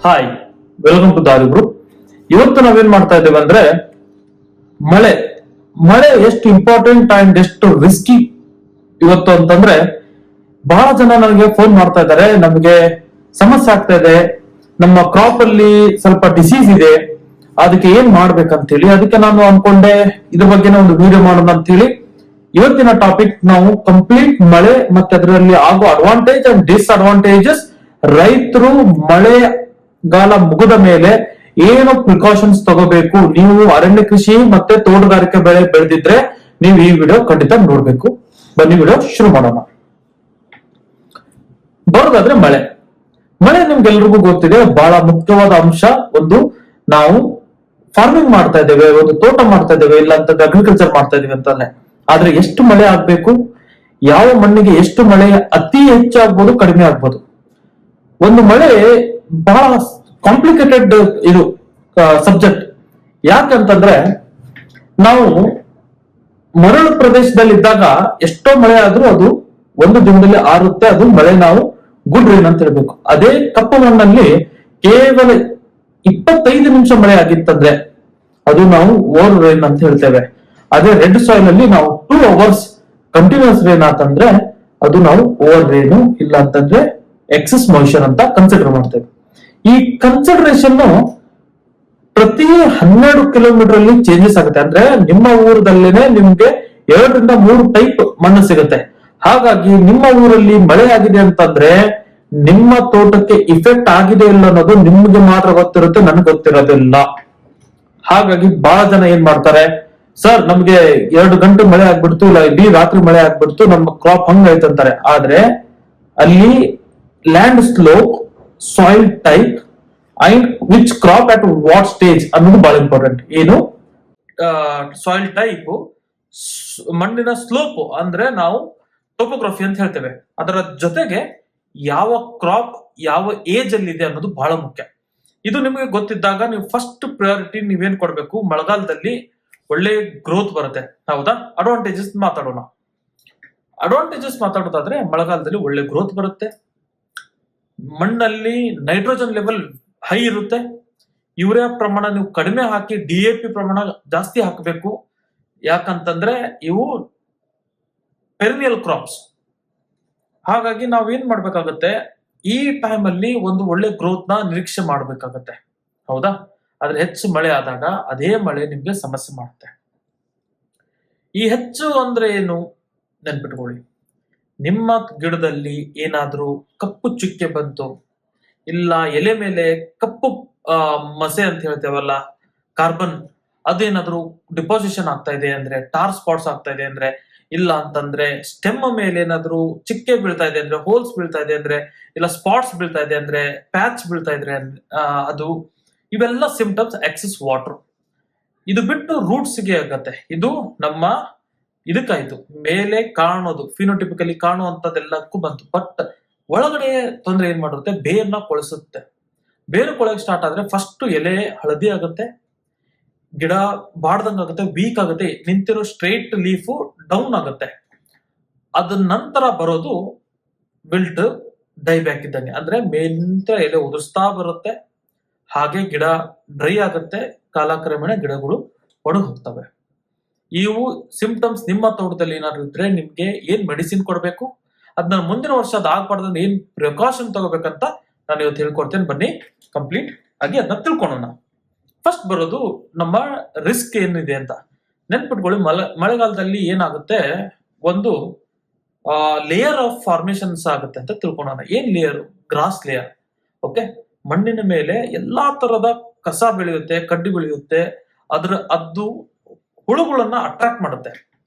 Hi, welcome to ದಾರಿಬ್ರು. ಇವತ್ತು ನಾವೇನ್ ಮಾಡ್ತಾ ಇದ್ದೇವೆ ಅಂದ್ರೆ ಮಳೆ ಮಳೆ ಎಷ್ಟು ಇಂಪಾರ್ಟೆಂಟ್ ಅಂಡ್ ಎಷ್ಟು ರಿಸ್ಕಿ ಇವತ್ತು ಅಂತಂದ್ರೆ, ಬಹಳ ಜನ ನನಗೆ ಫೋನ್ ಮಾಡ್ತಾ ಇದ್ದಾರೆ. ನಮಗೆ ಸಮಸ್ಯೆ ಆಗ್ತಾ ಇದೆ, ನಮ್ಮ ಕ್ರಾಪ್ ಅಲ್ಲಿ ಸ್ವಲ್ಪ ಡಿಸೀಸ್ ಇದೆ, ಅದಕ್ಕೆ ಏನ್ ಮಾಡ್ಬೇಕಂತೇಳಿ. ಅದಕ್ಕೆ ನಾನು ಅನ್ಕೊಂಡೆ ಇದ್ರ ಬಗ್ಗೆ ಒಂದು ವಿಡಿಯೋ ಮಾಡೋಣ ಅಂತ ಹೇಳಿ. ಇವತ್ತಿನ ಟಾಪಿಕ್ ನಾವು ಕಂಪ್ಲೀಟ್ ಮಳೆ ಮತ್ತೆ ಅದರಲ್ಲಿ ಆಗೋ ಅಡ್ವಾಂಟೇಜ್ ಅಂಡ್ ಡಿಸ್ಅಡ್ವಾಂಟೇಜಸ್, ರೈತರು ಮಳೆಗಾಲ ಮುಗಿದ ಮೇಲೆ ಏನು ಪ್ರಿಕಾಷನ್ಸ್ ತಗೋಬೇಕು. ನೀವು ಅರಣ್ಯ ಕೃಷಿ ಮತ್ತೆ ತೋಟಗಾರಿಕೆ ಬೆಳೆ ಬೆಳೆದಿದ್ರೆ ನೀವು ಈ ವಿಡಿಯೋ ಖಂಡಿತ ನೋಡ್ಬೇಕು. ಬನ್ನಿ ವಿಡಿಯೋ ಶುರು ಮಾಡೋಣ. ಬರೋದಾದ್ರೆ ಮಳೆ ಮಳೆ ನಿಮ್ಗೆಲ್ರಿಗೂ ಗೊತ್ತಿದೆ, ಬಹಳ ಮುಖ್ಯವಾದ ಅಂಶ. ಒಂದು, ನಾವು ಫಾರ್ಮಿಂಗ್ ಮಾಡ್ತಾ ಇದ್ದೇವೆ, ಒಂದು ತೋಟ ಮಾಡ್ತಾ ಇದ್ದೇವೆ, ಇಲ್ಲ ಅಂತಂದ್ರೆ ಅಗ್ರಿಕಲ್ಚರ್ ಮಾಡ್ತಾ ಇದೀವಿ ಅಂತಾನೆ. ಆದ್ರೆ ಎಷ್ಟು ಮಳೆ ಆಗ್ಬೇಕು, ಯಾವ ಮಣ್ಣಿಗೆ ಎಷ್ಟು ಮಳೆ, ಅತಿ ಹೆಚ್ಚಾಗ್ಬೋದು, ಕಡಿಮೆ ಆಗ್ಬೋದು. ಒಂದು ಮಳೆ ಬಹಳ ಕಾಂಪ್ಲಿಕೇಟೆಡ್ ಇದು ಸಬ್ಜೆಕ್ಟ್. ಯಾಕಂತಂದ್ರೆ ನಾವು ಮರಳು ಪ್ರದೇಶದಲ್ಲಿ ಇದ್ದಾಗ ಎಷ್ಟೋ ಮಳೆ ಆದ್ರೂ ಅದು ಒಂದು ದಿನದಲ್ಲಿ ಆರುತ್ತೆ, ಅದು ಮಳೆ ನಾವು ಗುಡ್ ರೈನ್ ಅಂತ ಹೇಳ್ಬೇಕು. ಅದೇ ಕಪ್ಪು ಮಣ್ಣಲ್ಲಿ ಕೇವಲ 25 ನಿಮಿಷ ಮಳೆ ಆಗಿತ್ತಂದ್ರೆ ಅದು ನಾವು ಓವರ್ ರೈನ್ ಅಂತ ಹೇಳ್ತೇವೆ. ಅದೇ ರೆಡ್ ಸಾಯಿಲ್ ಅಲ್ಲಿ ನಾವು 2 ಅವರ್ಸ್ ಕಂಟಿನ್ಯೂಸ್ ರೈನ್ ಆತಂದ್ರೆ ಅದು ನಾವು ಓವರ್ ರೈನ್, ಇಲ್ಲ ಅಂತಂದ್ರೆ ಎಕ್ಸೆಸ್ ಮಾಯಿಶ್ಚರ್ ಅಂತ ಕನ್ಸಿಡರ್ ಮಾಡ್ತೇವೆ. ಈ ಕನ್ಸಿಡರೇಷನ್ ಪ್ರತಿ 12 ಕಿಲೋಮೀಟರ್ ಅಲ್ಲಿ ಚೇಂಜಸ್ ಆಗುತ್ತೆ. ಅಂದ್ರೆ ನಿಮ್ಮ ಊರದಲ್ಲೇನೆ ನಿಮ್ಗೆ 2 ರಿಂದ 3 ಟೈಪ್ ಮಣ್ಣು ಸಿಗುತ್ತೆ. ಹಾಗಾಗಿ ನಿಮ್ಮ ಊರಲ್ಲಿ ಮಳೆ ಆಗಿದೆ ಅಂತಂದ್ರೆ ನಿಮ್ಮ ತೋಟಕ್ಕೆ ಇಫೆಕ್ಟ್ ಆಗಿದೆ ಇಲ್ಲ ಅನ್ನೋದು ನಿಮ್ಗೆ ಮಾತ್ರ ಗೊತ್ತಿರುತ್ತೆ, ನನ್ಗೆ ಗೊತ್ತಿರೋದಿಲ್ಲ. ಹಾಗಾಗಿ ಬಹಳ ಜನ ಏನ್ ಮಾಡ್ತಾರೆ, ಸರ್ ನಮ್ಗೆ 2 ಗಂಟೆ ಮಳೆ ಆಗ್ಬಿಡ್ತು, ಇಲ್ಲ ಇಡೀ ರಾತ್ರಿ ಮಳೆ ಆಗ್ಬಿಡ್ತು, ನಮ್ಮ ಕ್ರಾಪ್ ಹಂಗಾಯ್ತು ಅಂತಾರೆ. ಆದ್ರೆ ಅಲ್ಲಿ land slope, soil type and which crop at what stage ಅನ್ನೋದು ಬಹಳ ಇಂಪಾರ್ಟೆಂಟ್. ಏನು ಸಾಯಿಲ್ ಟೈಪ್, ಮಣ್ಣಿನ ಸ್ಲೋಪ್ ಅಂದ್ರೆ ನಾವು ಟೋಪೋಗ್ರಫಿ ಅಂತ ಹೇಳ್ತೇವೆ. ಅದರ ಜೊತೆಗೆ ಯಾವ ಕ್ರಾಪ್ ಯಾವ ಏಜ್ ಅಲ್ಲಿ ಇದೆ ಅನ್ನೋದು ಬಹಳ ಮುಖ್ಯ. ಇದು ನಿಮಗೆ ಗೊತ್ತಿದ್ದಾಗ ನೀವು ಫಸ್ಟ್ ಪ್ರಯಾರಿಟಿ ನೀವೇನ್ ಕೊಡ್ಬೇಕು, ಮಳೆಗಾಲದಲ್ಲಿ ಒಳ್ಳೆ ಗ್ರೋತ್ ಬರುತ್ತೆ. ಹೌದಾ? ಅಡ್ವಾಂಟೇಜಸ್ ಮಾತಾಡೋಣ. ಅಡ್ವಾಂಟೇಜಸ್ ಮಾತಾಡೋದಾದ್ರೆ ಮಳೆಗಾಲದಲ್ಲಿ ಒಳ್ಳೆ ಗ್ರೋತ್ ಬರುತ್ತೆ, ಮಣ್ಣಲ್ಲಿ ನೈಟ್ರೋಜನ್ ಲೆವೆಲ್ ಹೈ ಇರುತ್ತೆ, ಯೂರಿಯಾ ಪ್ರಮಾಣ ನೀವು ಕಡಿಮೆ ಹಾಕಿ DAP ಪ್ರಮಾಣ ಜಾಸ್ತಿ ಹಾಕಬೇಕು. ಯಾಕಂತಂದ್ರೆ ಇವು ಪೆರಿನಿಯಲ್ ಕ್ರಾಪ್ಸ್. ಹಾಗಾಗಿ ನಾವೇನ್ ಮಾಡ್ಬೇಕಾಗತ್ತೆ, ಈ ಟೈಮ್ ಅಲ್ಲಿ ಒಂದು ಒಳ್ಳೆ ಗ್ರೋತ್ ನ ನಿರೀಕ್ಷೆ ಮಾಡ್ಬೇಕಾಗತ್ತೆ. ಹೌದಾ? ಆದ್ರೆ ಹೆಚ್ಚು ಮಳೆ ಆದಾಗ ಅದೇ ಮಳೆ ನಿಮ್ಗೆ ಸಮಸ್ಯೆ ಮಾಡುತ್ತೆ. ಈ ಹೆಚ್ಚು ಅಂದ್ರೆ ಏನು ನೆನ್ಪಿಟ್ಕೊಳ್ಳಿ. ನಿಮ್ಮ ಗಿಡದಲ್ಲಿ ಏನಾದ್ರೂ ಕಪ್ಪು ಚುಕ್ಕೆ ಬಂತು, ಇಲ್ಲ ಎಲೆ ಮೇಲೆ ಕಪ್ಪು ಮಸೆ ಅಂತ ಹೇಳ್ತೇವಲ್ಲ, ಕಾರ್ಬನ್, ಅದೇನಾದ್ರೂ ಡಿಪಾಸಿಷನ್ ಆಗ್ತಾ ಇದೆ ಅಂದ್ರೆ, ಟಾರ್ ಸ್ಪಾಟ್ಸ್ ಆಗ್ತಾ ಇದೆ ಅಂದ್ರೆ, ಇಲ್ಲ ಅಂತಂದ್ರೆ ಸ್ಟೆಮ್ ಮೇಲೆ ಏನಾದ್ರೂ ಚಿಕ್ಕೆ ಬೀಳ್ತಾ ಇದೆ ಅಂದ್ರೆ, ಹೋಲ್ಸ್ ಬೀಳ್ತಾ ಇದೆ ಅಂದ್ರೆ, ಇಲ್ಲ ಸ್ಪಾಟ್ಸ್ ಬೀಳ್ತಾ ಇದೆ ಅಂದ್ರೆ, ಪ್ಯಾಚ್ ಬೀಳ್ತಾ ಇದ್ರೆ ಅದು, ಇವೆಲ್ಲ ಸಿಂಪ್ಟಮ್ಸ್ ಎಕ್ಸೆಸ್ ವಾಟರ್. ಇದು ಬಿಟ್ಟು ರೂಟ್ಸ್ ಗೆ ಆಗತ್ತೆ. ಇದು ನಮ್ಮ ಇದಕ್ಕಾಯ್ತು, ಮೇಲೆ ಕಾಣೋದು ಫಿನೋಟಿಪಿಕಲಿ ಕಾಣುವಂತದ್ದೆಲ್ಲಕ್ಕೂ ಬಂತು. ಬಟ್ ಒಳಗಡೆ ತೊಂದರೆ ಏನ್ ಮಾಡುತ್ತೆ, ಬೇರ್ನ ಕೊಳಿಸುತ್ತೆ. ಬೇರು ಕೊಳಕ್ ಸ್ಟಾರ್ಟ್ ಆದ್ರೆ ಫಸ್ಟ್ ಎಲೆ ಹಳದಿ ಆಗುತ್ತೆ, ಗಿಡ ಬಾಡ್ದಂಗ್ ಆಗುತ್ತೆ, ವೀಕ್ ಆಗುತ್ತೆ, ನಿಂತಿರೋ ಸ್ಟ್ರೈಟ್ ಲೀಫ್ ಡೌನ್ ಆಗುತ್ತೆ. ಅದ ನಂತರ ಬರೋದು ವಿಲ್ಟ್, ಡೈಬ್ಯಾಕ್ ಇದ್ದಂಗೆ. ಅಂದ್ರೆ ಮೇಲಿಂದ ಎಲೆ ಉದುರಿಸ್ತಾ ಬರುತ್ತೆ, ಹಾಗೆ ಗಿಡ ಡ್ರೈ ಆಗುತ್ತೆ, ಕಾಲಕ್ರಮೇಣ ಗಿಡಗಳು ಒಣಗಿ ಹೋಗ್ತವೆ. ಇವು ಸಿಂಪ್ಟಮ್ಸ್ ನಿಮ್ಮ ತೋಟದಲ್ಲಿ ಏನಾದ್ರು ಇದ್ರೆ ನಿಮ್ಗೆ ಏನ್ ಮೆಡಿಸಿನ್ ಕೊಡ್ಬೇಕು, ಅದನ್ನ ಮುಂದಿನ ವರ್ಷ ಅದಾಗಬಾರ್ದಂದ್ರೆ ಏನ್ ಪ್ರಿಕಾಷನ್ ತಗೋಬೇಕಂತ ನಾನು ಇವತ್ತು ಹೇಳ್ಕೊಡ್ತೇನೆ. ಬನ್ನಿ ಕಂಪ್ಲೀಟ್ ಆಗಿ ಅದನ್ನ ತಿಳ್ಕೊಳ್ಳೋಣ. ಫಸ್ಟ್ ಬರೋದು ನಮ್ಮ ರಿಸ್ಕ್ ಏನಿದೆ ಅಂತ ನೆನ್ಪಿಟ್ಕೊಳ್ಳಿ. ಮಳೆಗಾಲದಲ್ಲಿ ಏನಾಗುತ್ತೆ, ಒಂದು ಲೇಯರ್ ಆಫ್ ಫಾರ್ಮೇಶನ್ಸ್ ಆಗುತ್ತೆ ಅಂತ ತಿಳ್ಕೊಳ್ಳೋಣ. ಏನ್ ಲೇಯರ್? Gross layer. ಓಕೆ, ಮಣ್ಣಿನ ಮೇಲೆ ಎಲ್ಲಾ ತರದ ಕಸ ಬೆಳೆಯುತ್ತೆ, ಕಡ್ಡಿ ಬೆಳೆಯುತ್ತೆ. ಅದು ಹುಳುಗಳನ್ನ ಅಟ್ರಾಕ್ಟ್ ಮಾಡುತ್ತೆ.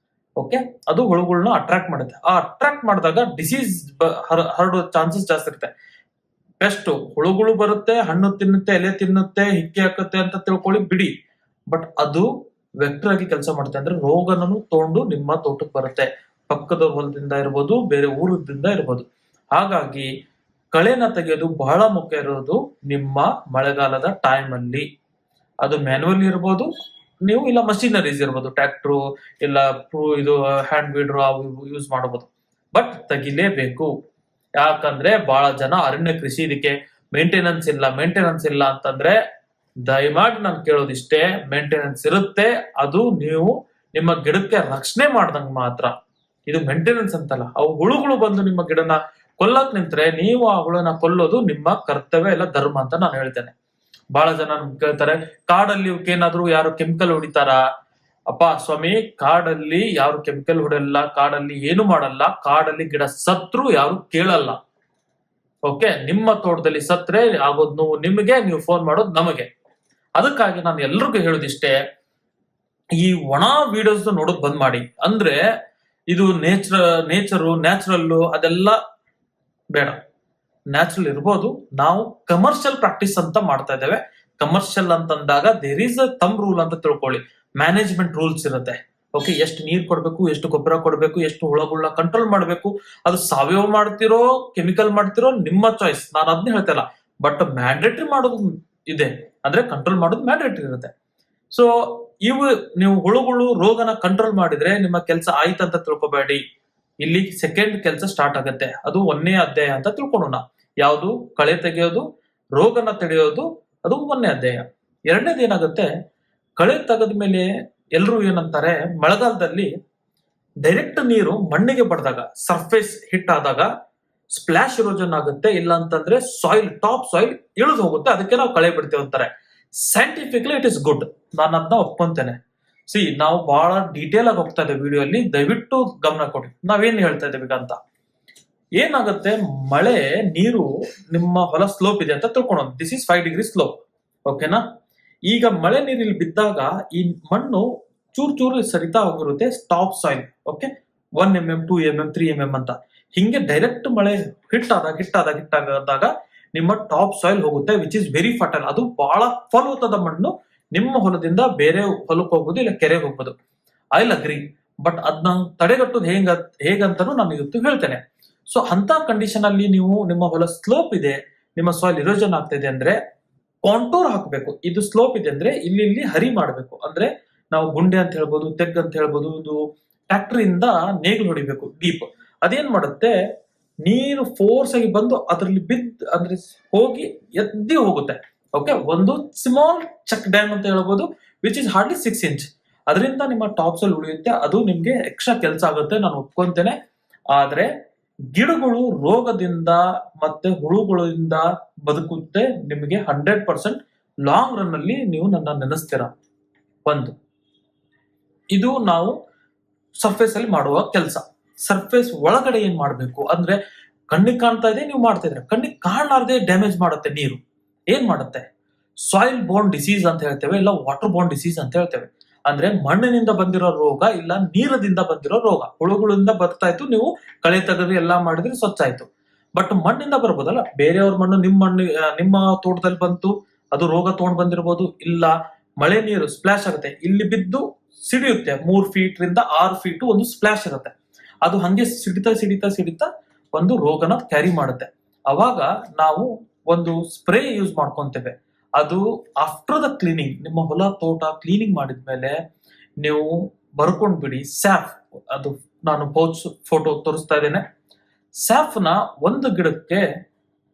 ಓಕೆ, ಅದು ಹುಳುಗಳನ್ನ ಅಟ್ರಾಕ್ಟ್ ಮಾಡುತ್ತೆ. ಆ ಅಟ್ರಾಕ್ಟ್ ಮಾಡಿದಾಗ ಡಿಸೀಸ್ ಹರಡುವ ಚಾನ್ಸಸ್ ಜಾಸ್ತಿ ಇರುತ್ತೆ. ಬೆಸ್ಟ್, ಹುಳುಗಳು ಬರುತ್ತೆ, ಹಣ್ಣು ತಿನ್ನುತ್ತೆ, ಎಲೆ ತಿನ್ನುತ್ತೆ, ಹಿಕ್ಕಿ ಹಾಕುತ್ತೆ ಅಂತ ತಿಳ್ಕೊಳ್ಳಿ, ಬಿಡಿ. ಬಟ್ ಅದು ವೆಕ್ಟರ್ ಆಗಿ ಕೆಲಸ ಮಾಡುತ್ತೆ. ಅಂದ್ರೆ ರೋಗನೂ ತಗೊಂಡು ನಿಮ್ಮ ತೋಟಕ್ಕೆ ಬರುತ್ತೆ, ಪಕ್ಕದ ಹೊಲದಿಂದ ಇರ್ಬೋದು, ಬೇರೆ ಊರದಿಂದ ಇರ್ಬೋದು. ಹಾಗಾಗಿ ಕಳೆನ ತೆಗೆಯೋದು ಬಹಳ ಮುಖ್ಯ ಇರೋದು ನಿಮ್ಮ ಮಳೆಗಾಲದ ಟೈಮ್ ಅಲ್ಲಿ. ಅದು ಮ್ಯಾನ್ಯುವಲ್ ಇರ್ಬೋದು, ನೀವು ಇಲ್ಲ ಮಷಿನರೀಸ್ ಇರ್ಬೋದು, ಟ್ರ್ಯಾಕ್ಟರ್ ಇಲ್ಲ ಇದು ಹ್ಯಾಂಡ್ ವೀಡರ್ ಯೂಸ್ ಮಾಡಬಹುದು. ಬಟ್ ತೆಗಿಲೇಬೇಕು. ಯಾಕಂದ್ರೆ ಬಹಳ ಜನ ಅರಣ್ಯ ಕೃಷಿ ಇದಕ್ಕೆ ಮೇಂಟೆನೆನ್ಸ್ ಇಲ್ಲ ಅಂತಂದ್ರೆ ದಯಮಾಡಿ ನಾನು ಕೇಳೋದಿಷ್ಟೇ, ಮೇಂಟೆನೆನ್ಸ್ ಇರುತ್ತೆ, ಅದು ನೀವು ನಿಮ್ಮ ಗಿಡಕ್ಕೆ ರಕ್ಷಣೆ ಮಾಡ್ದಂಗ್ ಮಾತ್ರ. ಇದು ಮೇಂಟೆನೆನ್ಸ್ ಅಂತಲ್ಲ. ಅವು ಹುಳುಗಳು ಬಂದು ನಿಮ್ಮ ಗಿಡನ ಕೊಲ್ಲಕ್ ನಿಂತ್ರೆ ನೀವು ಆ ಹುಳನ ಕೊಲ್ಲೋದು ನಿಮ್ಮ ಕರ್ತವ್ಯ ಇಲ್ಲ ಧರ್ಮ ಅಂತ ನಾನು ಹೇಳ್ತೇನೆ. ಬಹಳ ಜನ ಕೇಳ್ತಾರೆ, ಕಾಡಲ್ಲಿ ಏನಾದ್ರು ಯಾರು ಕೆಮಿಕಲ್ ಹೊಡಿತಾರ? ಅಪ್ಪ ಸ್ವಾಮಿ, ಕಾಡಲ್ಲಿ ಯಾರು ಕೆಮಿಕಲ್ ಹೊಡೆಯಲ್ಲ, ಕಾಡಲ್ಲಿ ಏನು ಮಾಡಲ್ಲ, ಕಾಡಲ್ಲಿ ಗಿಡ ಸತ್ರು ಯಾರು ಕೇಳಲ್ಲ. ಓಕೆ, ನಿಮ್ಮ ತೋಟದಲ್ಲಿ ಸತ್ರೆ ಆಗೋದ್ ನೋವು ನಿಮಗೆ, ನೀವು ಫೋನ್ ಮಾಡೋದು ನಮಗೆ. ಅದಕ್ಕಾಗಿ ನಾನು ಎಲ್ರಿಗೂ ಹೇಳೋದಿಷ್ಟೇ, ಈ ಒಣ ವಿಡಿಯೋಸ್ ನೋಡೋದ್ ಬಂದ್ ಮಾಡಿ. ಅಂದ್ರೆ ಇದು ನ್ಯಾಚುರಲ್ ಅದೆಲ್ಲ ಬೇಡ. ನ್ಯಾಚುರಲ್ ಇರ್ಬೋದು, ನಾವು ಕಮರ್ಷಿಯಲ್ ಪ್ರಾಕ್ಟೀಸ್ ಅಂತ ಮಾಡ್ತಾ ಇದ್ದೇವೆ. ಕಮರ್ಷಿಯಲ್ ಅಂತಂದಾಗ ದೇರ್ ಈಸ್ ಅ ತಮ್ ರೂಲ್ ಅಂತ ತಿಳ್ಕೊಳ್ಳಿ. ಮ್ಯಾನೇಜ್ಮೆಂಟ್ ರೂಲ್ಸ್ ಇರುತ್ತೆ. ಓಕೆ, ಎಷ್ಟು ನೀರ್ ಕೊಡ್ಬೇಕು, ಎಷ್ಟು ಗೊಬ್ಬರ ಕೊಡ್ಬೇಕು, ಎಷ್ಟು ಹುಳಗಳನ್ನ ಕಂಟ್ರೋಲ್ ಮಾಡ್ಬೇಕು, ಅದು ಸಾವಯವ ಮಾಡ್ತಿರೋ ಕೆಮಿಕಲ್ ಮಾಡ್ತಿರೋ ನಿಮ್ಮ ಚಾಯ್ಸ್, ನಾನು ಅದನ್ನ ಹೇಳ್ತಿಲ್ಲ. ಬಟ್ ಮ್ಯಾಂಡೇಟರಿ ಮಾಡೋದು ಇದೆ, ಅಂದ್ರೆ ಕಂಟ್ರೋಲ್ ಮಾಡೋದು ಮ್ಯಾಂಡೇಟರಿ ಇರುತ್ತೆ. ಸೊ ನೀವು ಹುಳುಗಳು ರೋಗನ ಕಂಟ್ರೋಲ್ ಮಾಡಿದ್ರೆ ನಿಮ್ಮ ಕೆಲಸ ಆಯ್ತಂತ ತಿಳ್ಕೊಬೇಡಿ. ಇಲ್ಲಿ ಸೆಕೆಂಡ್ ಕೆಲಸ ಸ್ಟಾರ್ಟ್ ಆಗುತ್ತೆ. ಅದು 1ನೇ ಅಧ್ಯಾಯ ಅಂತ ತಿಳ್ಕೊಳ್ಳೋಣ. ಯಾವುದು? ಕಳೆ ತೆಗೆಯೋದು, ರೋಗನ ತಡೆಯೋದು, ಅದು 1ನೇ ಅಧ್ಯಾಯ. 2ನೇದು ಏನಾಗುತ್ತೆ, ಕಳೆ ತೆಗೆದ ಮೇಲೆ ಎಲ್ರು ಏನಂತಾರೆ, ಮಳೆಗಾಲದಲ್ಲಿ ಡೈರೆಕ್ಟ್ ನೀರು ಮಣ್ಣಿಗೆ ಬಡ್ದಾಗ, ಸರ್ಫೇಸ್ ಹಿಟ್ ಆದಾಗ ಸ್ಪ್ಲಾಶ್ ಇರೋಜನ್ ಆಗುತ್ತೆ. ಇಲ್ಲ ಅಂತಂದ್ರೆ ಟಾಪ್ ಸಾಯಿಲ್ ಇಳಿದು ಹೋಗುತ್ತೆ, ಅದಕ್ಕೆ ನಾವು ಕಳೆ ಬಿಡ್ತೇವೆ ಅಂತಾರೆ. ಸೈಂಟಿಫಿಕ್ಲಿ ಇಟ್ ಇಸ್ ಗುಡ್, ನಾನು ಅದನ್ನ ಒಪ್ಕೊಂತೇನೆ. ನಾವು ಬಹಳ ಡೀಟೇಲ್ ಆಗಿ ಹೋಗ್ತಾ ಇದ್ದೇವೆ ವಿಡಿಯೋ ಅಲ್ಲಿ, ದಯವಿಟ್ಟು ಗಮನ ಕೊಡಿ ನಾವೇನ್ ಹೇಳ್ತಾ ಇದ್ದೇವೆ ಅಂತ. ಏನಾಗುತ್ತೆ, ಮಳೆ ನೀರು ನಿಮ್ಮ ಹೊಲ ಸ್ಲೋಪ್ ಇದೆ ಅಂತ ತಿಳ್ಕೊಳ್ಳೋಣ. This is 5 degree slope. ಓಕೆನಾ? ಈಗ ಮಳೆ ನೀರಲ್ಲಿ ಬಿದ್ದಾಗ ಈ ಮಣ್ಣು ಚೂರು ಸರಿತಾ ಹೋಗಿರುತ್ತೆ, top soil. Okay, 1 mm 2 mm 3 mm ಅಂತ ಹಿಂಗೆ ಡೈರೆಕ್ಟ್ ಮಳೆ ಹಿಟ್ಟಾದಾಗ ನಿಮ್ಮ ಟಾಪ್ ಸಾಯಿಲ್ ಹೋಗುತ್ತೆ, ವಿಚ್ ಇಸ್ ವೆರಿ ಫರ್ಟೈಲ್. ಅದು ಬಹಳ ಫಲವತ್ತಾದ ಮಣ್ಣು. ನಿಮ್ಮ ಹೊಲದಿಂದ ಬೇರೆ ಹೊಲಕ್ಕೆ ಹೋಗ್ಬೋದು, ಇಲ್ಲ ಕೆರೆಗೆ ಹೋಗ್ಬೋದು. I will agree. ಬಟ್ ಅದನ್ನ ತಡೆಗಟ್ಟೋದು ಹೇಗಂತಾನು ನಾನು ಇವತ್ತು ಹೇಳ್ತೇನೆ. ಸೊ ಅಂತ ಕಂಡೀಷನ್ ಅಲ್ಲಿ ನೀವು, ನಿಮ್ಮ ಹೊಲ ಸ್ಲೋಪ್ ಇದೆ, ನಿಮ್ಮ ಸಾಯಿಲ್ ಇರೋಜನ್ ಆಗ್ತಾ ಇದೆ ಅಂದ್ರೆ ಕಾಂಟೂರ್ ಹಾಕಬೇಕು. ಇದು ಸ್ಲೋಪ್ ಇದೆ ಅಂದ್ರೆ ಇಲ್ಲಿ ಹರಿ ಮಾಡಬೇಕು. ಅಂದ್ರೆ ನಾವು ಗುಂಡೆ ಅಂತ ಹೇಳ್ಬೋದು, ತೆಗ್ ಅಂತ ಹೇಳ್ಬೋದು. ಇದು ಟ್ರ್ಯಾಕ್ಟರ್ ನೇಗಿಲು ಹೊಡಿಬೇಕು ಡೀಪ್. ಅದೇನ್ ಮಾಡುತ್ತೆ, ನೀರು ಫೋರ್ಸ್ ಆಗಿ ಬಂದು ಅದರಲ್ಲಿ ಅಂದ್ರೆ ಹೋಗಿ ಎದ್ದಿ ಹೋಗುತ್ತೆ. ಓಕೆ, ಒಂದು ಸ್ಮಾಲ್ ಚೆಕ್ ಡ್ಯಾಮ್ ಅಂತ ಹೇಳ್ಬೋದು, ವಿಚ್ ಇಸ್ ಹಾರ್ಡ್ಲಿ 6 inch. ಅದರಿಂದ ನಿಮ್ಮ ಟಾಪ್ ಸಾಯಿಲ್ ಉಳಿಯುತ್ತೆ. ಅದು ನಿಮ್ಗೆ ಎಕ್ಸ್ಟ್ರಾ ಕೆಲಸ ಆಗುತ್ತೆ, ನಾನು ಒಪ್ಕೊಂತೇನೆ. ಆದ್ರೆ ಗಿಡಗಳು ರೋಗದಿಂದ ಮತ್ತೆ ಹುಳುಗಳಿಂದ ಬದುಕುತ್ತೆ ನಿಮಗೆ 100% ಲಾಂಗ್ ರನ್ ಅಲ್ಲಿ. ನೀವು ನನ್ನ ನೆನೆಸ್ತೀರಾ. ಇದು ನಾವು ಸರ್ಫೇಸ್ ಅಲ್ಲಿ ಮಾಡುವ ಕೆಲಸ. ಸರ್ಫೇಸ್ ಒಳಗಡೆ ಏನ್ ಮಾಡ್ಬೇಕು ಅಂದ್ರೆ, ಕಣ್ಣಿಗೆ ಕಾಣ್ತಾ ಇದೆ ನೀವು ಮಾಡ್ತಾ ಇದ್ರೆ, ಕಣ್ಣಿಗೆ ಕಾಣಲಾರ್ದೆ ಡ್ಯಾಮೇಜ್ ಮಾಡುತ್ತೆ ನೀರು. ಏನ್ ಮಾಡುತ್ತೆ, ಸಾಯಿಲ್ ಬೋರ್ನ್ ಡಿಸೀಸ್ ಅಂತ ಹೇಳ್ತೇವೆ, ಇಲ್ಲ ವಾಟರ್ ಬೋರ್ನ್ ಡಿಸೀಸ್ ಅಂತ ಹೇಳ್ತೇವೆ. ಅಂದ್ರೆ ಮಣ್ಣಿನಿಂದ ಬಂದಿರೋ ರೋಗ, ಇಲ್ಲ ನೀರದಿಂದ ಬಂದಿರೋ ರೋಗ. ಹುಳುಗಳಿಂದ ಬರ್ತಾ ಇತ್ತು, ನೀವು ಕಳೆ ತೆಗೆದು ಎಲ್ಲಾ ಮಾಡಿದ್ರೆ ಸ್ವಚ್ಛ ಆಯ್ತು. ಬಟ್ ಮಣ್ಣಿಂದ ಬರ್ಬೋದಲ್ಲ, ಬೇರೆಯವ್ರ ಮಣ್ಣು ನಿಮ್ಮ ತೋಟದಲ್ಲಿ ಬಂತು, ಅದು ರೋಗ ತಗೊಂಡ್ ಬಂದಿರಬಹುದು. ಇಲ್ಲ ಮಳೆ ನೀರು ಸ್ಪ್ಲಾಶ್ ಆಗುತ್ತೆ, ಇಲ್ಲಿ ಬಿದ್ದು ಸಿಡಿಯುತ್ತೆ. 3 feet ರಿಂದ 6 feet ಒಂದು ಸ್ಪ್ಲಾಶ್ ಇರುತ್ತೆ. ಅದು ಹಂಗೆ ಸಿಡಿತಾ ಒಂದು ರೋಗನ ಕ್ಯಾರಿ ಮಾಡುತ್ತೆ. ಅವಾಗ ನಾವು ಒಂದು ಸ್ಪ್ರೇ ಯೂಸ್ ಮಾಡ್ಕೊಂತೇವೆ. ಅದು ಆಫ್ಟರ್ ದ ಕ್ಲೀನಿಂಗ್, ನಿಮ್ಮ ಹೊಲ ತೋಟ ಕ್ಲೀನಿಂಗ್ ಮಾಡಿದ್ಮೇಲೆ ನೀವು ಬರ್ಕೊಂಡ್ ಬಿಡಿ. ಸ್ಯಾಫ್, ಅದು ನಾನು ಪೌಚ್ ಫೋಟೋ ತೋರಿಸ್ತಾ ಇದ್ದೇನೆ. ಸ್ಯಾಫ್ ನ ಒಂದು ಗಿಡಕ್ಕೆ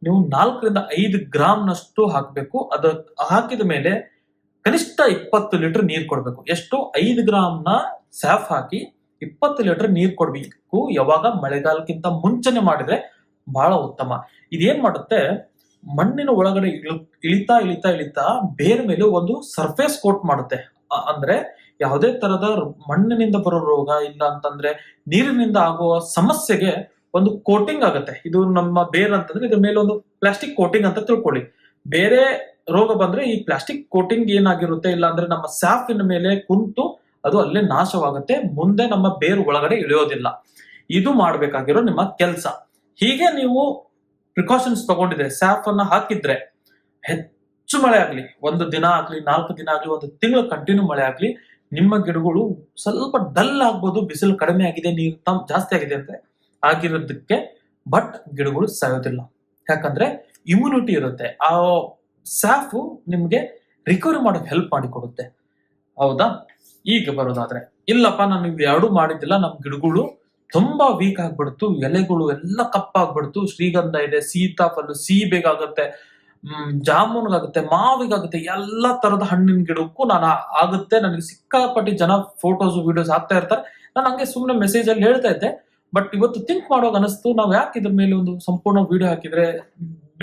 ನೀವು 4 ರಿಂದ 5 ಗ್ರಾಮ್ನಷ್ಟು ಹಾಕಬೇಕು. ಅದು ಹಾಕಿದ ಮೇಲೆ ಕನಿಷ್ಠ 20 ಲೀಟರ್ ನೀರು ಕೊಡ್ಬೇಕು. ಎಷ್ಟು? 5 ಗ್ರಾಮ್ನ ಸ್ಯಾಫ್ ಹಾಕಿ 20 ಲೀಟರ್ ನೀರು ಕೊಡ್ಬೇಕು. ಯಾವಾಗ? ಮಳೆಗಾಲಕ್ಕಿಂತ ಮುಂಚೆನೆ ಮಾಡಿದ್ರೆ ಬಹಳ ಉತ್ತಮ. ಇದೇನ್ ಮಾಡುತ್ತೆ, ಮಣ್ಣಿನ ಒಳಗಡೆ ಇಳಿತಾ ಬೇರೆ ಮೇಲೆ ಒಂದು ಸರ್ಫೇಸ್ ಕೋಟ್ ಮಾಡುತ್ತೆ. ಅಂದ್ರೆ ಯಾವುದೇ ತರದ ಮಣ್ಣಿನಿಂದ ಬರೋ ರೋಗ, ಇಲ್ಲ ಅಂತಂದ್ರೆ ನೀರಿನಿಂದ ಆಗುವ ಸಮಸ್ಯೆಗೆ ಒಂದು ಕೋಟಿಂಗ್ ಆಗುತ್ತೆ. ಇದು ನಮ್ಮ ಬೇರ್ ಅಂತಂದ್ರೆ ಇದ್ರ ಮೇಲೆ ಒಂದು ಪ್ಲಾಸ್ಟಿಕ್ ಕೋಟಿಂಗ್ ಅಂತ ತಿಳ್ಕೊಳ್ಳಿ. ಬೇರೆ ರೋಗ ಬಂದ್ರೆ ಈ ಪ್ಲಾಸ್ಟಿಕ್ ಕೋಟಿಂಗ್ ಏನಾಗಿರುತ್ತೆ, ಇಲ್ಲ ಅಂದ್ರೆ ನಮ್ಮ ಸ್ಯಾಫಿನ ಮೇಲೆ ಕುಂತು ಅದು ಅಲ್ಲೇ ನಾಶವಾಗುತ್ತೆ. ಮುಂದೆ ನಮ್ಮ ಬೇರು ಒಳಗಡೆ ಇಳಿಯೋದಿಲ್ಲ. ಇದು ಮಾಡ್ಬೇಕಾಗಿರೋ ನಿಮ್ಮ ಕೆಲಸ. ಹೀಗೆ ನೀವು ಪ್ರಿಕಾಷನ್ಸ್ ತಗೊಂಡಿದ್ರೆ, ಸ್ಯಾಫ್ ಅನ್ನ ಹಾಕಿದ್ರೆ, ಹೆಚ್ಚು ಮಳೆ ಆಗ್ಲಿ, 1 ದಿನ ಆಗ್ಲಿ, 4 ದಿನ ಆಗ್ಲಿ, 1 ತಿಂಗಳು ಕಂಟಿನ್ಯೂ ಮಳೆ ಆಗ್ಲಿ, ನಿಮ್ಮ ಗಿಡಗಳು ಸ್ವಲ್ಪ ಡಲ್ ಆಗ್ಬೋದು. ಬಿಸಿಲು ಕಡಿಮೆ ಆಗಿದೆ, ನೀರು ಜಾಸ್ತಿ ಆಗಿದೆ ಅಂತ ಆಗಿರೋದಕ್ಕೆ. ಬಟ್ ಗಿಡಗಳು ಸಾಯೋದಿಲ್ಲ. ಯಾಕಂದ್ರೆ ಇಮ್ಯುನಿಟಿ ಇರುತ್ತೆ. ಆ ಸ್ಯಾಫ್ ನಿಮ್ಗೆ ರಿಕವರಿ ಮಾಡೋಕೆ ಹೆಲ್ಪ್ ಮಾಡಿ ಕೊಡುತ್ತೆ. ಹೌದಾ? ಈಗ ಬರೋದಾದ್ರೆ, ಇಲ್ಲಪ್ಪ ನಾನು ಇವ್ ಎರಡೂ ಮಾಡಿದ್ದಿಲ್ಲ, ನಮ್ ಗಿಡಗಳು ತುಂಬಾ ವೀಕ್ ಆಗ್ಬಿಡ್ತು, ಎಲೆಗಳು ಎಲ್ಲ ಕಪ್ಪಾಗ್ಬಿಡ್ತು, ಶ್ರೀಗಂಧ ಇದೆ, ಸೀತಾಫಲ ಸಿಹಿ ಬೇಕಾಗುತ್ತೆ, ಜಾಮೂನ್ಗಾಗುತ್ತೆ, ಮಾವಿಗಾಗುತ್ತೆ, ಎಲ್ಲಾ ತರದ ಹಣ್ಣಿನ ಗಿಡಕ್ಕೂ ಆಗುತ್ತೆ. ನನಗೆ ಸಿಕ್ಕಾಪಟ್ಟಿ ಜನ ಫೋಟೋಸ್ ವಿಡಿಯೋಸ್ ಹಾಕ್ತಾ ಇರ್ತಾರೆ. ನಾನು ಹಂಗೆ ಸುಮ್ಮನೆ ಮೆಸೇಜ್ ಅಲ್ಲಿ ಹೇಳ್ತಾ ಇದ್ದೆ. ಬಟ್ ಇವತ್ತು ಥಿಂಕ್ ಮಾಡುವಾಗ ಅನಿಸ್ತು, ನಾವ್ ಯಾಕೆ ಇದ್ರ ಮೇಲೆ ಒಂದು ಸಂಪೂರ್ಣ ವಿಡಿಯೋ ಹಾಕಿದ್ರೆ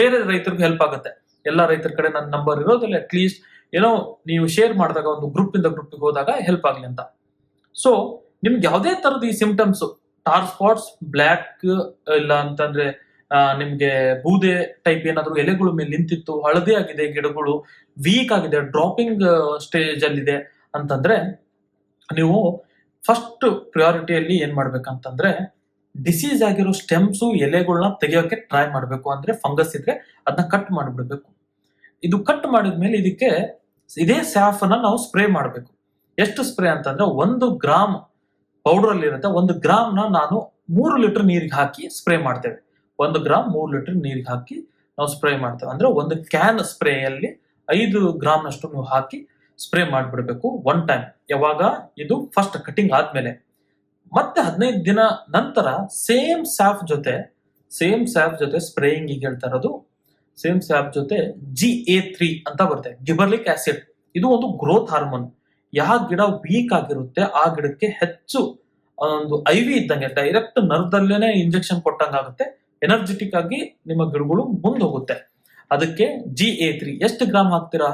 ಬೇರೆ ರೈತರಿಗೆ ಹೆಲ್ಪ್ ಆಗುತ್ತೆ. ಎಲ್ಲಾ ರೈತರ ಕಡೆ ನನ್ನ ನಂಬರ್ ಇರೋದಿಲ್ಲ, ಅಟ್ಲೀಸ್ಟ್ ಏನೋ ನೀವು ಶೇರ್ ಮಾಡಿದಾಗ ಒಂದು ಗ್ರೂಪ್ ಇಂದ ಗ್ರೂಪ್ಗೆ ಹೋದಾಗ ಹೆಲ್ಪ್ ಆಗ್ಲಿ ಅಂತ. ಸೊ ನಿಮ್ಗೆ ಯಾವುದೇ ತರದ ಈ ಸಿಂಪ್ಟಮ್ಸ್, ಟಾರ್ ಸ್ಪಾಟ್ಸ್, ಬ್ಲ್ಯಾಕ್, ಇಲ್ಲ ಅಂತಂದ್ರೆ ನಿಮ್ಗೆ ಬೂದೆ ಟೈಪ್ ಏನಾದ್ರು ಎಲೆಗಳ ಮೇಲೆ ನಿಂತಿತ್ತು, ಹಳದಿ ಆಗಿದೆ, ಗಿಡಗಳು ವೀಕ್ ಆಗಿದೆ, ಡ್ರಾಪಿಂಗ್ ಸ್ಟೇಜ್ ಅಲ್ಲಿದೆ ಅಂತಂದ್ರೆ, ನೀವು ಫಸ್ಟ್ ಪ್ರಿಯಾರಿಟಿಯಲ್ಲಿ ಏನ್ ಮಾಡ್ಬೇಕಂತಂದ್ರೆ ಡಿಸೀಸ್ ಆಗಿರೋ ಸ್ಟೆಮ್ಸ್ ಎಲೆಗಳನ್ನ ತೆಗಿಯೋಕೆ ಟ್ರೈ ಮಾಡ್ಬೇಕು. ಅಂದ್ರೆ ಫಂಗಸ್ ಇದ್ರೆ ಅದನ್ನ ಕಟ್ ಮಾಡಿಬಿಡ್ಬೇಕು. ಇದು ಕಟ್ ಮಾಡಿದ್ಮೇಲೆ ಇದಕ್ಕೆ ಇದೇ ಸ್ಯಾಫ್ ಅನ್ನ ನಾವು ಸ್ಪ್ರೇ ಮಾಡಬೇಕು. ಎಷ್ಟು ಸ್ಪ್ರೇ ಅಂತಂದ್ರೆ 1 ಗ್ರಾಮ್ ಪೌಡರ್ ಅಲ್ಲಿ ಇರುತ್ತೆ, 1 ಗ್ರಾಮ್ ನಾನು 3 ಲೀಟರ್ ನೀರಿಗೆ ಹಾಕಿ ಸ್ಪ್ರೇ ಮಾಡ್ತೇವೆ. 1 ಗ್ರಾಮ್ 3 ಲೀಟರ್ ನೀರಿಗೆ ಹಾಕಿ ನಾವು ಸ್ಪ್ರೇ ಮಾಡ್ತೇವೆ. ಅಂದ್ರೆ 1 ಕ್ಯಾನ್ ಸ್ಪ್ರೇಯಲ್ಲಿ 5 ಗ್ರಾಮ್ ನಷ್ಟು ನೀವು ಹಾಕಿ ಸ್ಪ್ರೇ ಮಾಡ್ಬಿಡ್ಬೇಕು ಒನ್ ಟೈಮ್. ಯಾವಾಗ? ಇದು ಫಸ್ಟ್ ಕಟಿಂಗ್ ಆದ್ಮೇಲೆ. ಮತ್ತೆ 15 ದಿನ ನಂತರ ಸೇಮ್ ಸ್ಯಾಫ್ ಜೊತೆ ಸ್ಪ್ರೇಯಿಂಗ್ ಈಗ ಹೇಳ್ತಾ ಇರೋದು, ಸೇಮ್ ಸ್ಯಾಫ್ ಜೊತೆ GA3 ಅಂತ ಬರುತ್ತೆ, ಗಿಬರ್ಲಿಕ್ ಆಸಿಡ್. ಇದು ಒಂದು ಗ್ರೋತ್ ಹಾರ್ಮೋನ್. ಯಾವ ಗಿಡ ವೀಕ್ ಆಗಿರುತ್ತೆ ಆ ಗಿಡಕ್ಕೆ ಹೆಚ್ಚು ಒಂದು IV ಇದ್ದಂಗೆ ಡೈರೆಕ್ಟ್ ನರ್ವ್ದಲ್ಲೇನೆ ಇಂಜೆಕ್ಷನ್ ಕೊಟ್ಟಂಗಾಗುತ್ತೆ. ಎನರ್ಜೆಟಿಕ್ ಆಗಿ ನಿಮ್ಮ ಗಿಡಗಳು ಮುಂದೆ ಹೋಗುತ್ತೆ. ಅದಕ್ಕೆ GA3 ಎಷ್ಟು ಗ್ರಾಮ್ ಹಾಕ್ತೀರಾ?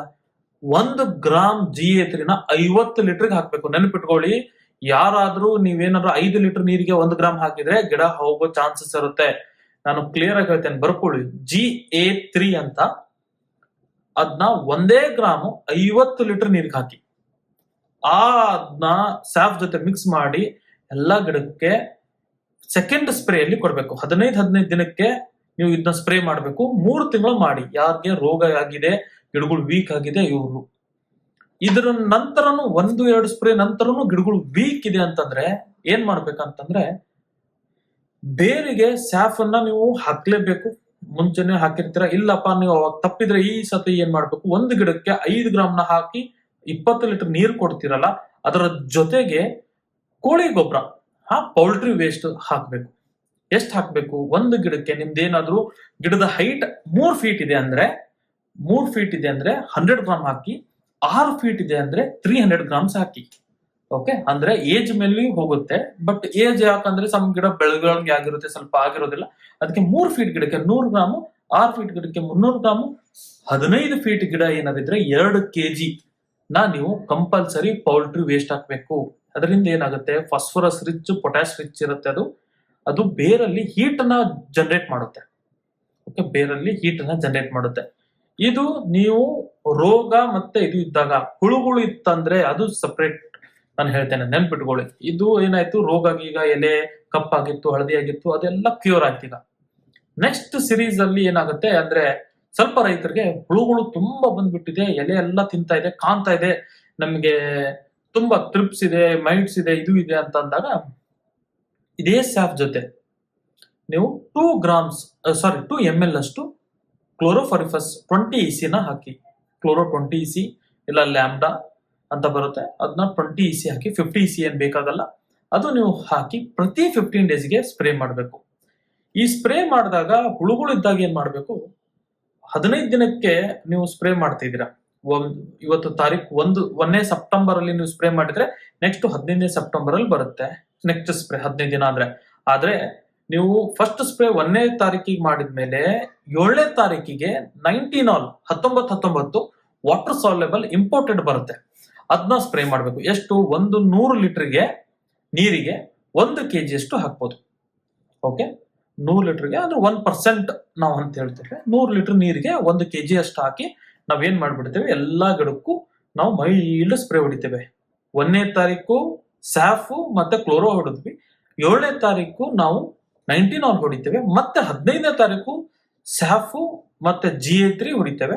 1 ಗ್ರಾಮ್ GA3 ನ 50 ಲೀಟರ್ಗೆ ಹಾಕ್ಬೇಕು. ನೆನಪಿಟ್ಕೊಳ್ಳಿ, ಯಾರಾದ್ರೂ ನೀವೇನಾದ್ರೂ 5 ಲೀಟರ್ ನೀರಿಗೆ 1 ಗ್ರಾಮ್ ಹಾಕಿದ್ರೆ ಗಿಡ ಹೋಗೋ ಚಾನ್ಸಸ್ ಇರುತ್ತೆ. ನಾನು ಕ್ಲಿಯರ್ ಆಗಿ ಹೇಳ್ತೇನೆ, ಬರ್ಕೊಳ್ಳಿ. GA3 ಅಂತ ಅದನ್ನ 1 ಗ್ರಾಮ್ 50 ಲೀಟರ್ ನೀರಿಗೆ ಹಾಕಿ ಅದನ್ನ ಸ್ಯಾಫ್ ಜೊತೆ ಮಿಕ್ಸ್ ಮಾಡಿ ಎಲ್ಲಾ ಗಿಡಕ್ಕೆ ಸೆಕೆಂಡ್ ಸ್ಪ್ರೇ ಅಲ್ಲಿ ಕೊಡ್ಬೇಕು. 15 ದಿನಕ್ಕೆ ನೀವು ಇದನ್ನ ಸ್ಪ್ರೇ ಮಾಡಬೇಕು. 3 ತಿಂಗಳು ಮಾಡಿ. ಯಾರಿಗೆ ರೋಗ ಆಗಿದೆ, ಗಿಡಗಳು ವೀಕ್ ಆಗಿದೆ, ಇವರು ಇದರ ನಂತರನು 1-2 ಸ್ಪ್ರೇ ನಂತರನು ಗಿಡಗಳು ವೀಕ್ ಇದೆ ಅಂತಂದ್ರೆ ಏನ್ ಮಾಡ್ಬೇಕಂತಂದ್ರೆ, ಬೇರಿಗೆ ಸ್ಯಾಫ್ ಅನ್ನ ನೀವು ಹಾಕ್ಲೇಬೇಕು. ಮುಂಚೆನೆ ಹಾಕಿರ್ತೀರಾ, ಇಲ್ಲಪ್ಪ ನೀವು ಅವಾಗ ತಪ್ಪಿದ್ರೆ ಈ ಸತಿ ಏನ್ ಮಾಡ್ಬೇಕು, 1 ಗಿಡಕ್ಕೆ 5 ಗ್ರಾಮ್ ನ ಹಾಕಿ 20 ಲೀಟರ್ ನೀರು ಕೊಡ್ತೀರಲ್ಲ, ಅದರ ಜೊತೆಗೆ ಕೋಳಿ ಗೊಬ್ಬರ, ಪೌಲ್ಟ್ರಿ ವೇಸ್ಟ್ ಹಾಕ್ಬೇಕು. ಎಷ್ಟು ಹಾಕ್ಬೇಕು? 1 ಗಿಡಕ್ಕೆ ನಿಮ್ದೇನಾದ್ರೂ ಗಿಡದ ಹೈಟ್ 3 ಫೀಟ್ ಇದೆ ಅಂದ್ರೆ 100 ಗ್ರಾಮ್ ಹಾಕಿ. 6 ಫೀಟ್ ಇದೆ ಅಂದ್ರೆ 300 ಗ್ರಾಮ್ಸ್ ಹಾಕಿ. ಓಕೆ, ಅಂದ್ರೆ ಏಜ್ ಮೇಲೆ ಹೋಗುತ್ತೆ. ಬಟ್ ಏಜ್ ಯಾಕಂದ್ರೆ ಸಮ್ ಗಿಡ ಬೆಳವಣಿಗೆ ಆಗಿರುತ್ತೆ, ಸ್ವಲ್ಪ ಆಗಿರೋದಿಲ್ಲ. ಅದಕ್ಕೆ 3 ಫೀಟ್ ಗಿಡಕ್ಕೆ 100 ಗ್ರಾಮು, 6 ಫೀಟ್ ಗಿಡಕ್ಕೆ 300 ಗ್ರಾಮು, 15 ಫೀಟ್ ಗಿಡ ಏನಾದಿದ್ರೆ 2 kg ನೀವು ಕಂಪಲ್ಸರಿ ಪೌಲ್ಟ್ರಿ ವೇಸ್ಟ್ ಹಾಕ್ಬೇಕು. ಅದರಿಂದ ಏನಾಗುತ್ತೆ, ಫಾಸ್ಫರಸ್ ರಿಚ್, ಪೊಟ್ಯಾಶ್ ರಿಚ್ ಇರುತ್ತೆ. ಅದು ಬೇರಲ್ಲಿ ಹೀಟ್ ಅನ್ನ ಜನರೇಟ್ ಮಾಡುತ್ತೆ. ಓಕೆ, ಬೇರಲ್ಲಿ ಹೀಟ್ ಅನ್ನ ಜನರೇಟ್ ಮಾಡುತ್ತೆ. ಇದು ನೀವು ರೋಗ ಮತ್ತೆ ಇದು ಇದ್ದಾಗ, ಹುಳುಗಳು ಇತ್ತಂದ್ರೆ ಅದು ಸಪರೇಟ್ ನಾನು ಹೇಳ್ತೇನೆ, ನೆನ್ಪಿಟ್ಕೊಳ್ಳಿ. ಇದು ಏನಾಯ್ತು, ರೋಗ ಈಗ ಎಲೆ ಕಪ್ಪಾಗಿತ್ತು, ಹಳದಿ ಆಗಿತ್ತು, ಅದೆಲ್ಲ ಕ್ಯೂರ್ ಆಯ್ತು. ಈಗ ನೆಕ್ಸ್ಟ್ ಸಿರೀಸ್ ಅಲ್ಲಿ ಏನಾಗುತ್ತೆ ಅಂದ್ರೆ, ಸ್ವಲ್ಪ ರೈತರಿಗೆ ಹುಳುಗಳು ತುಂಬಾ ಬಂದ್ಬಿಟ್ಟಿದೆ, ಎಲೆ ಎಲ್ಲ ತಿಂತಾ ಇದೆ, ಕಾಣ್ತಾ ಇದೆ, ನಮ್ಗೆ ತುಂಬಾ ಟ್ರಿಪ್ಸ್ ಇದೆ, ಮೈಟ್ಸ್ ಇದೆ, ಇದು ಇದೆ ಅಂತ ಅಂದಾಗ ಇದೇ ಸ್ಯಾಫ್ ಜೊತೆ ನೀವು 2 ml ಅಷ್ಟು ಕ್ಲೋರೋಫರಿಫಸ್ 20 EC ನ ಹಾಕಿ. ಕ್ಲೋರೋ 20 EC ಇಲ್ಲ ಲ್ಯಾಂಬ್ಡಾ ಅಂತ ಬರುತ್ತೆ, ಅದನ್ನ 20 EC ಹಾಕಿ. 50 EC ಏನ್ ಬೇಕಾಗಲ್ಲ. ಅದು ನೀವು ಹಾಕಿ ಪ್ರತಿ 15 ಡೇಸ್ಗೆ ಸ್ಪ್ರೇ ಮಾಡಬೇಕು. ಈ ಸ್ಪ್ರೇ ಮಾಡಿದಾಗ ಹುಳುಗಳು ಇದ್ದಾಗ ಏನ್ ಮಾಡ್ಬೇಕು, 15 ದಿನಕ್ಕೆ ನೀವು ಸ್ಪ್ರೇ ಮಾಡ್ತಿದ್ದೀರಾ. ಇವತ್ತು ತಾರೀಕು 1ನೇ ಸೆಪ್ಟೆಂಬರ್ ಅಲ್ಲಿ ನೀವು ಸ್ಪ್ರೇ ಮಾಡಿದ್ರೆ ನೆಕ್ಸ್ಟ್ 15ನೇ ಸೆಪ್ಟೆಂಬರ್ ಅಲ್ಲಿ ಬರುತ್ತೆ ನೆಕ್ಸ್ಟ್ ಸ್ಪ್ರೇ, 15 ದಿನ ಆದ್ರೆ ನೀವು ಫಸ್ಟ್ ಸ್ಪ್ರೇ 1ನೇ ತಾರೀಕಿಗೆ ಮಾಡಿದ್ಮೇಲೆ 7ನೇ ತಾರೀಕಿಗೆ 19 ವಾಟರ್ ಸಾಲ್ಯುಬಲ್ ಇಂಪೋರ್ಟೆಡ್ ಬರುತ್ತೆ. ಅದನ್ನ ಸ್ಪ್ರೇ ಮಾಡಬೇಕು. ಎಷ್ಟು? 100 ಲೀಟರ್ಗೆ ನೀರಿಗೆ 1 kg ಅಷ್ಟು ಹಾಕ್ಬೋದು. ಓಕೆ, 100 ಲೀಟರ್ಗೆ ಅಂದ್ರೆ 1% ನಾವು ಅಂತ ಹೇಳ್ತೇವೆ. 100 ಲೀಟರ್ ನೀರಿಗೆ 1 kg ಅಷ್ಟು ಹಾಕಿ ನಾವೇನ್ ಮಾಡ್ಬಿಡ್ತೇವೆ, ಎಲ್ಲಾ ಗಿಡಕ್ಕೂ ನಾವು ಮೈಲ್ಡ್ ಸ್ಪ್ರೇ ಹೊಡಿತೇವೆ. 1ನೇ ತಾರೀಕು ಸ್ಯಾಫು ಮತ್ತೆ ಕ್ಲೋರೋ ಹೊಡೆದ್ವಿ, 7ನೇ ತಾರೀಕು ನಾವು 19 ಹೊಡಿತೇವೆ, ಮತ್ತೆ 15ನೇ ತಾರೀಕು ಸ್ಯಾಫು ಮತ್ತೆ GA3 ಹೊಡಿತೇವೆ,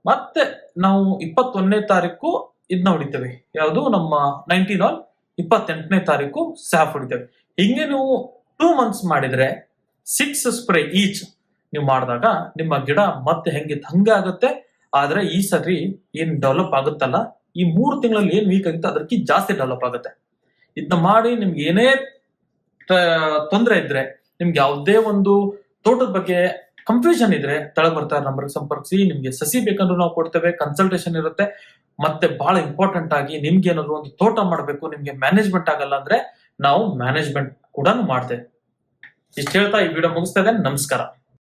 ಮತ್ತೆ ನಾವು 21ನೇ ತಾರೀಕು ಇದನ್ನ ಹೊಡಿತೇವೆ. ಯಾವುದು? ನಮ್ಮ 19. 28ನೇ ತಾರೀಕು ಸ್ಯಾಫ್ ಹೊಡಿತೇವೆ. ಹಿಂಗೆ ನೀವು 2 ಮಂತ್ಸ್ ಮಾಡಿದ್ರೆ 6 ಸ್ಪ್ರೇ ಈಚ್ ನೀವು ಮಾಡಿದಾಗ ನಿಮ್ಮ ಗಿಡ ಮತ್ತೆ ಹೆಂಗಿತ್ತು ಹಂಗೆ ಆಗುತ್ತೆ. ಆದ್ರೆ ಈ ಸರಿ ಏನ್ ಡೆವಲಪ್ ಆಗುತ್ತಲ್ಲ, ಈ 3 ತಿಂಗಳಲ್ಲಿ ಏನ್ ವೀಕ್ ಆಗುತ್ತೆ ಅದಕ್ಕೆ ಜಾಸ್ತಿ ಡೆವಲಪ್ ಆಗುತ್ತೆ. ಇದನ್ನ ಮಾಡಿ ನಿಮ್ಗೆ ಏನೇ ತೊಂದರೆ ಇದ್ರೆ, ನಿಮ್ಗೆ ಯಾವುದೇ ಒಂದು ತೋಟದ ಬಗ್ಗೆ ಕನ್ಫ್ಯೂಷನ್ ಇದ್ರೆ ತಳಗ್ ಬರ್ತಾ ನಂಬರ್ ಸಂಪರ್ಕಿಸಿ. ನಿಮ್ಗೆ ಸಸಿ ಬೇಕಂದ್ರೂ ನಾವು ಕೊಡ್ತೇವೆ, ಕನ್ಸಲ್ಟೇಷನ್ ಇರುತ್ತೆ. ಮತ್ತೆ ಬಹಳ ಇಂಪಾರ್ಟೆಂಟ್ ಆಗಿ ನಿಮ್ಗೆ ಏನಾದ್ರು ಒಂದು ತೋಟ ಮಾಡ್ಬೇಕು, ನಿಮ್ಗೆ ಮ್ಯಾನೇಜ್ಮೆಂಟ್ ಆಗಲ್ಲ ಅಂದ್ರೆ ನಾವು ಮ್ಯಾನೇಜ್ಮೆಂಟ್ ಕೂಡ ಮಾಡ್ತೇವೆ. ಇಷ್ಟ ಹೇಳ್ತಾ ಈ ವಿಡಿಯೋ ಮುಗಿಸ್ತಾ ಇದ್ದೇನೆ. ನಮಸ್ಕಾರ.